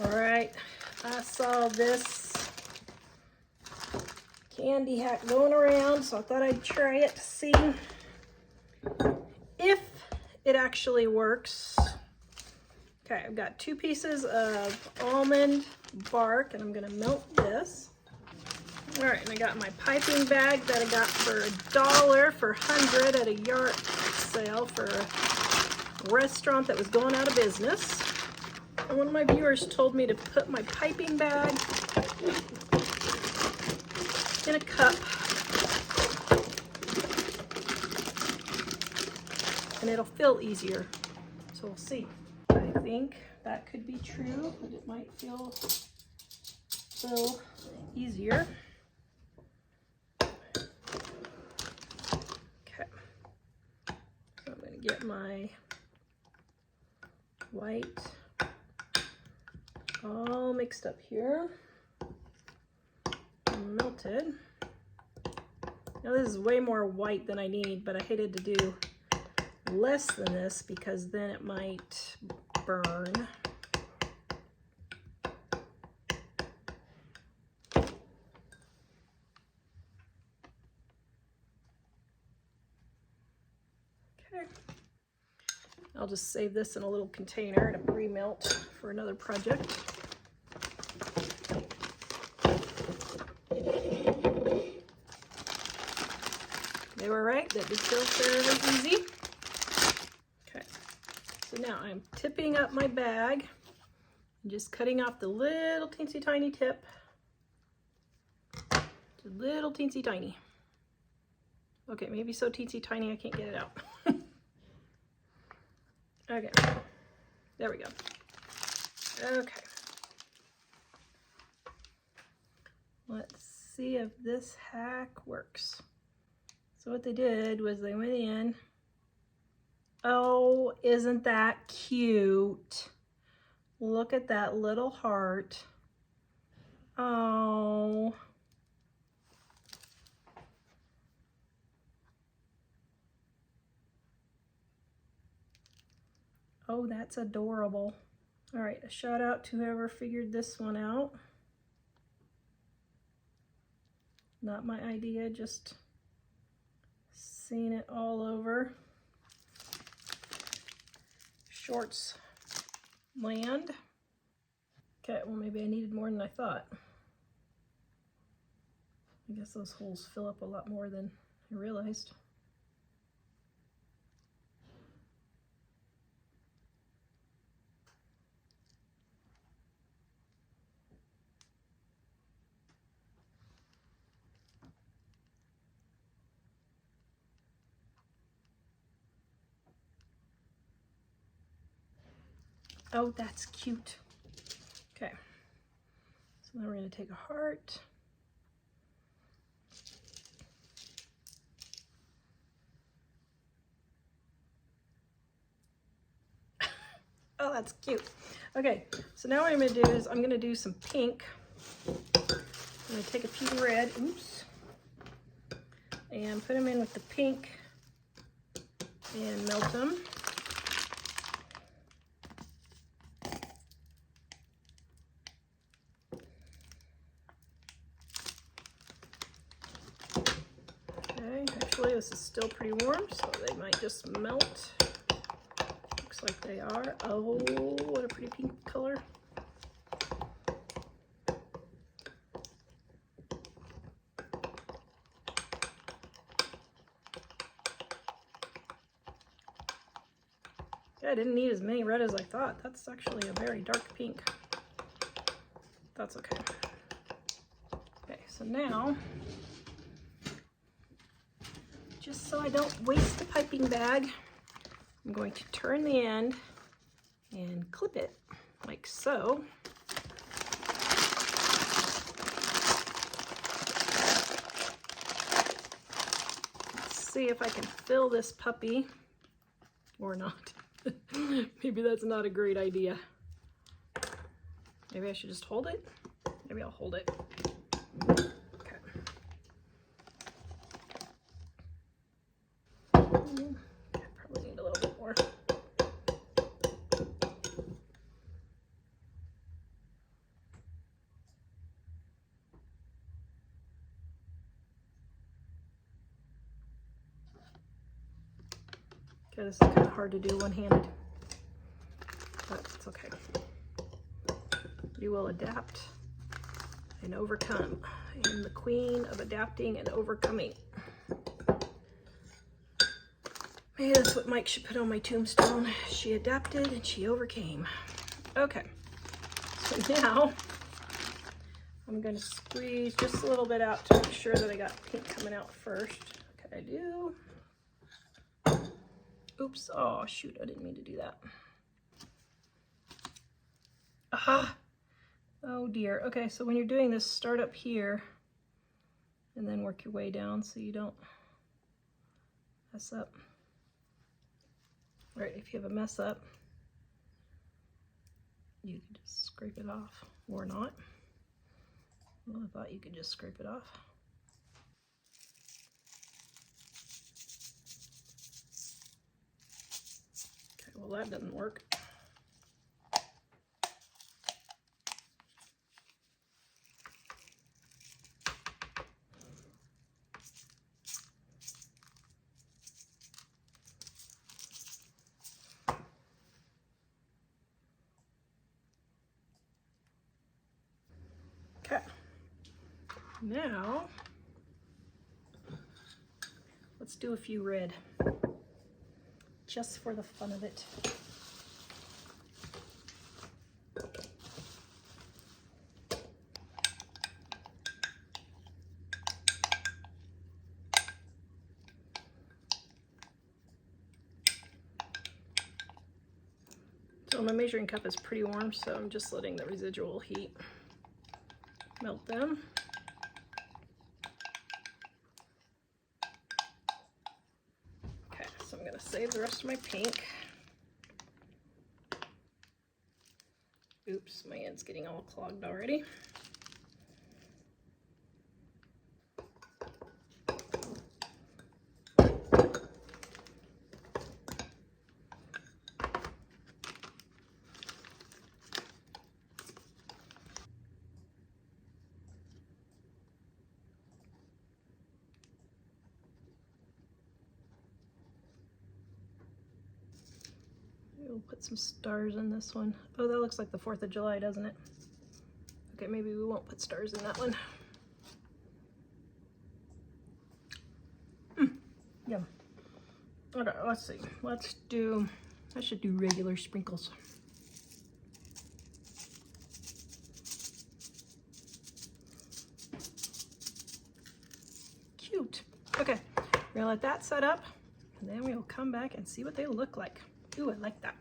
All right, I saw this candy hack going around, so I thought I'd try it to see if it actually works. Okay, I've got 2 pieces of almond bark, and I'm gonna melt this. All right, and I got my piping bag that I got for $1 for 100 at a yard sale for a restaurant that was going out of business. And one of my viewers told me to put my piping bag in a cup, and it'll fill easier. So we'll see. I think that could be true, but it might fill easier. Okay, so I'm going to get my white all mixed up here, melted. Now this is way more white than I need, but I hated to do less than this because then it might burn. Okay, I'll just save this in a little container to pre-melt for another project. They were right, that did feel fairly easy. Okay, so now I'm tipping up my bag and just cutting off the little teensy tiny tip. Just little teensy tiny. Okay, maybe so teensy tiny I can't get it out. Okay, there we go. Okay, let's see if this hack works. So what they did was they went in. Oh, isn't that cute? Look at that little heart. Oh. Oh, that's adorable. All right, a shout out to whoever figured this one out. Not my idea, just seen it all over Shorts land. Okay, well maybe I needed more than I thought. I guess those holes fill up a lot more than I realized. Oh, that's cute. Okay, so now we're going to take a heart. Oh, that's cute. Okay, so now what I'm going to do is I'm going to do some pink. I'm going to take a few red, oops, and put them in with the pink and melt them. Okay, actually this is still pretty warm, so they might just melt. Looks like they are. Oh, what a pretty pink color. Yeah, I didn't need as many red as I thought. That's actually a very dark pink. That's okay. Okay, so now, just so I don't waste the piping bag, I'm going to turn the end and clip it like so. Let's see if I can fill this puppy or not. Maybe that's not a great idea. Maybe I should just hold it. Maybe I'll hold it. Okay. I probably need a little bit more. Okay, this is kind of hard to do one-handed, but it's okay. You will adapt and overcome. I am the queen of adapting and overcoming. Maybe that's what Mike should put on my tombstone. She adapted and she overcame. Okay, so now I'm going to squeeze just a little bit out to make sure that I got pink coming out first. Okay, I do. Oops, oh shoot, I didn't mean to do that. Aha! Oh dear. Okay, so when you're doing this, start up here and then work your way down so you don't mess up. All right, if you have a mess up, you can just scrape it off or not. Well, I thought you could just scrape it off. Okay, well that doesn't work. Okay, now let's do a few red, just for the fun of it. So my measuring cup is pretty warm, so I'm just letting the residual heat melt them. Okay, so I'm gonna save the rest of my pink. Oops, my end's getting all clogged already. We'll put some stars in this one. Oh, that looks like the 4th of July, doesn't it? Okay, maybe we won't put stars in that one. Yum. Okay, let's see. Let's do, I should do regular sprinkles. Cute. Okay, we're gonna let that set up and then we'll come back and see what they look like. Ooh, I like that.